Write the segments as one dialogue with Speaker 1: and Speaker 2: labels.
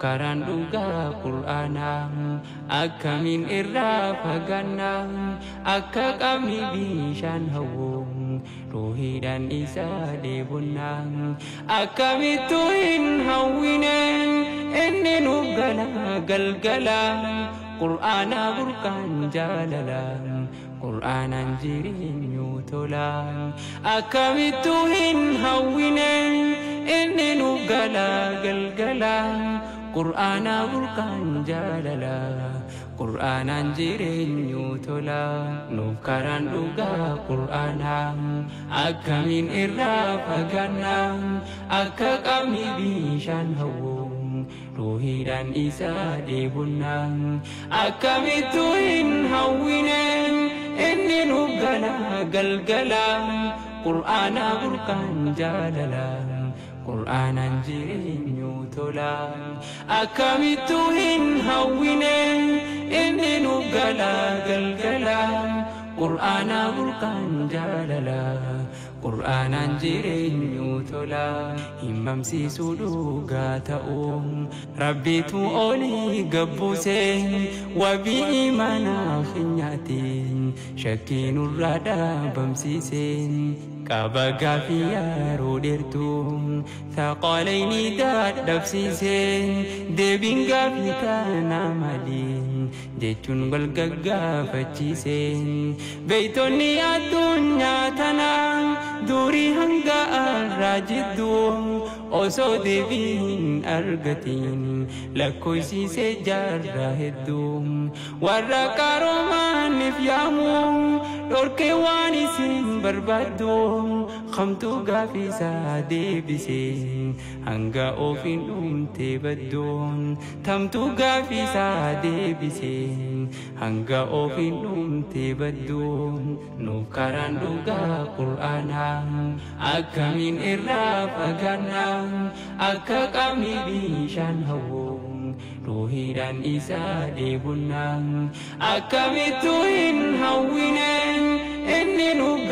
Speaker 1: karaan dhugaa qur'aanaa akkamiin irraa fagaannaa akka qabni bishaan hawwuu ruuhiidhaan isaa deebonnaa akkamittuu hin hawwine inni nuuf galgala qur'aana burqaan jaalala qur'aanaan jireenyu tola akkamittuu hin hawwine inni nuuf galgala qur'aana burqaan jaalala qur'aanaan jireenyu tola nuuf karaan dhugaa qur'aanaa akkamiin irraa fagaannaa akka qabni bishaan hawwuu ruuhiidhaan isaa deebonnaa akkamittuu hin hawwine inni nuuf galgala qur'aana burqaan jaalala qur'aanaan jireenyu tola akkamittuu hin hawwine inni nuuf galgala qur'aana burqaan jaalala qur'aanaan jireenyu tola himmamsiisuu dhugaa ta'uu rabbiitu olii gabbuse wabii imaanaa keenyaatiin shakkii nurraa dhaabamsiise qaba gaafii yeroo dheertuu thaqalayni dadhabsiise deebiin gaafii kana malee jechuun wal gaggaafachiise beeytonni addunyaa tanaa durii hanga arraa jidduu osoo deebiin argatiin lakkoofsiise jaarraa hedduu warra qaroomaaniif yaamu dhorkee waan isin barbaaddu kamtuu gaafiisaa deebise hanga ofiin dhumte badduun tamtuu gaafiisaa deebise hanga ofiin dhumte badduun nuuf karaan dhugaa qur'aanaa akkamiin irraa fagaannaa akka qabni bishaan hawwuu ruuhiidhaan isaa deebonnaa akkamittuu hin hawwine inni nuuf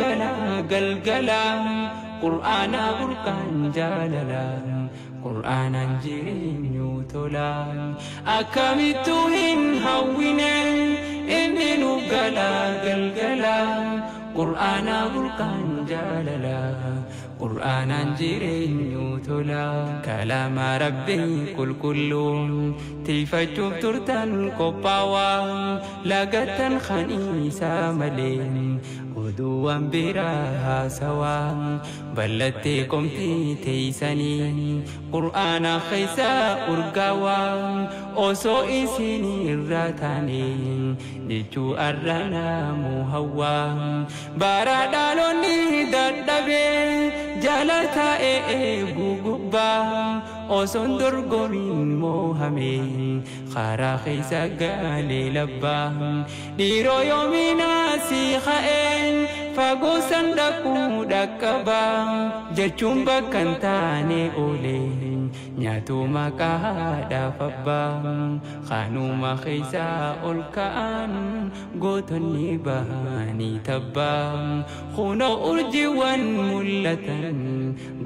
Speaker 1: galgala qur'aana burqaan jaalala qur'aanaan jireenyu tola akkamittuu hin hawwine inni nuuf galgala qur'aana burqaan jaalala qur'aanaan jireenyu tola kalaama rabbii qulqulluun tiifachuuf turtan qophaawaa lagattan khaniisaa malee oduuwwan biraa haasawaa ballattee qomtii teeysanii qur'aana keessaa urgaawaa osoo isin irraa taane jechuu arra namuu hawwaa bara dhaloonni dadhabee jaalata eeguu gubbaa osoon dorgomiin moohamee karaa keessa galee labbaa dhiiroo yoominaa si ka'een fagoo sandaquu dhaqqabaa jechuun bakka hin taane oolee nyaatu maqaa haadhaaf abbaa kanuma keessaa ol ka'an gootonni bahanii tabbaa kunoo urjiiwwan mul'atan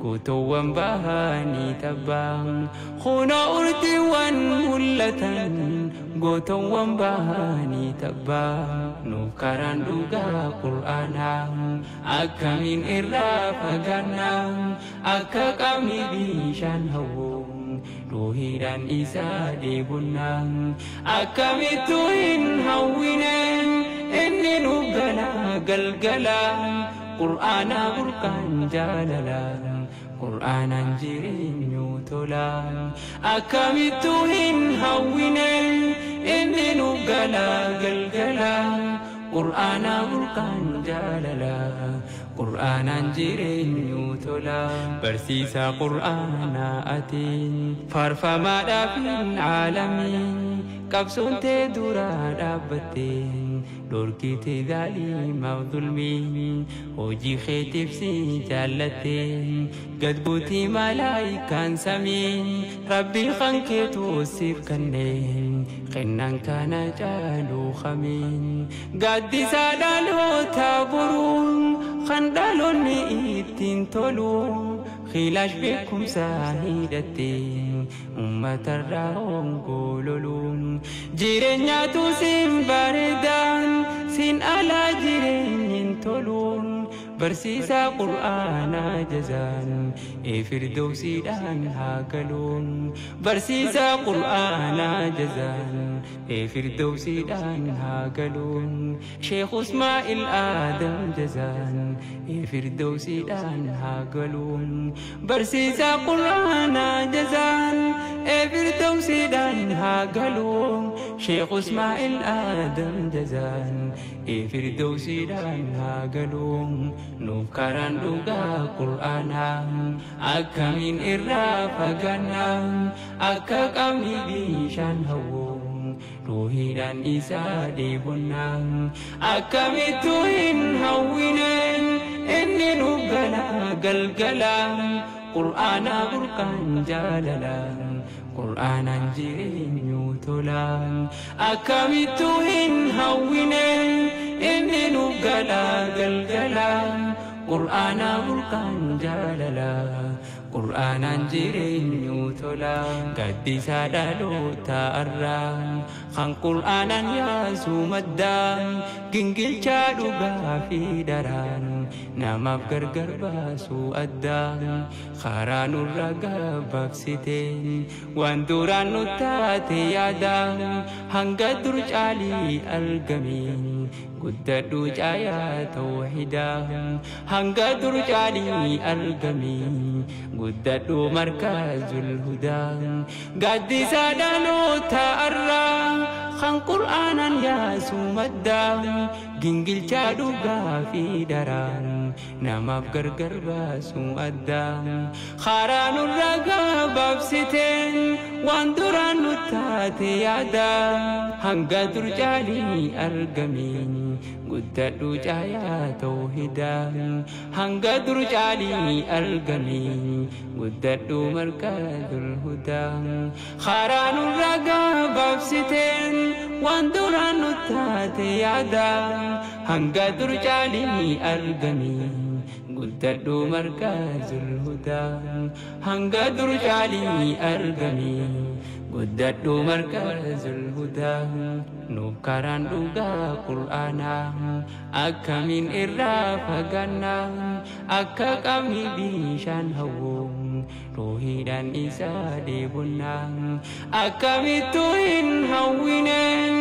Speaker 1: gootowwan bahanii tabbaa kunoo urjiiwwan mul'atan gootowwan bahanii tabbaa nuuf karaan dhugaa qur'aanaa akkamiin irraa fagaannaa akka qabni bishaan hawwuu ruuhiidhaan isaa deebonnaa akkamittuu hin hawwine inni nuuf galgala qur'aana burqaan jaalala qur'aanaan jireenyu tola akkamittuu hin hawwine inni nuuf galgala qur'aana burqaan jaalala qur'aanaan jireenyu tola barsiisaa qur'aanaa ati faarfamaadhaaf hin caalamiin qabsoontee duraa dhaabbattee dhorkitee zaalimaaf dhulmii hojii keetiif si jaallattee gad buutii malaayikaan samii rabbii kan keetu siif kanneen kennan kana caaluu khamiin gaaddisaa dhaloota boruun kan dhaloonni ittiin tolu خلاش بكم ساهدتين أمة الرهون قولون جيرنياتو سين باردان سين على جيرين تولون برسيسا قرآن جزان فردوسي دان هاكلون برسيسا قرآن جزان فردوسي دان هاكلون شيخ اسماعيل آدم جزان فردوسي دان هاكلون برسيسا قرآن جزان فردوسي دان هاكلون شيخ اسماعيل آدم جزان فردوسي دان هاكلون نوكران دوغا قرآنا أكمن إرافقنا أكاكمي بيشان هوون روحي دان إسا ديبنا أكمي توهن هوينين إني نوغلا قلقلا قرآنا بركان جاللا قرآنا جيرين يوتلا أكمي توهن هوينين إني نوغلا قلقلا قرآنا بركان جاللا قرآنا جيرين يوتلا قد سادالو تأرى خان قرآنا ياسو مدام جنجل جادو في دران نما بغرغر باسو أدام خاران الرقاب بفستين واندوران نتاتي يادام هنگا درج علي القمين قددو جايا توحيدا هنگا درج علي القمين قددو مركز الهدى قد سادالو تأرى خان قرآنا ياسو مدام جنجل جادو في دران نما بغرغر باسو أدام خاران الرقاب بفستين واندوران نتاتي يادام هنگا درج علي القمين قددو جايا توحيدا هنگا درج علي القمين قددو مركز الهدى خاران الرقاب بفستين واندوران نتاتي يادام هنگا درج علي القمين قددو مركز الهدى هنگا درج علي القمين قددو مركز الهدى نوكران دوغا قرآنا أكمن إرافقنا أكا كمي بيشان هوون روحي دان إسا ديبنا أكمي توهن هوينين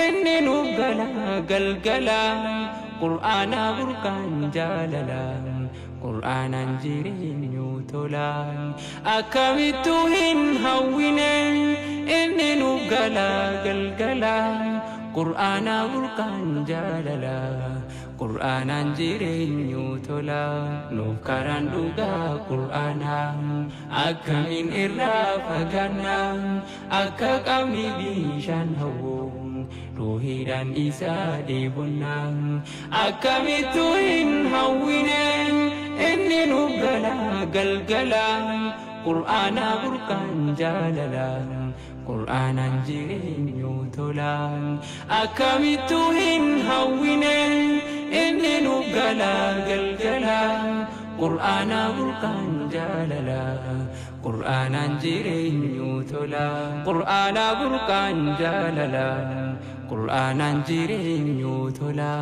Speaker 1: إني نوغلا قلقلا قرآنا بركان جاللا قرآنا جيرين يوتلا أكمي توهن هوينين إني نوغلا قلقلا قرآنا بركان جاللا قرآنا جيرين يوتلا نوكران دوغا قرآنا أكمن إرافقنا أكا كمي بيشان هوون روحي دان إسا ديبنا أكمي توهن هوينين إني نوغلا قلقلا قرآنا بركان جاللا قرآنا جيرين يوتلا أكمي توهن هوينين إني نوغلا قلقلا قرآنا بركان جاللا قرآنا جيرين يوتلا قرآنا بركان جاللا قرآنا جيرين يوتلا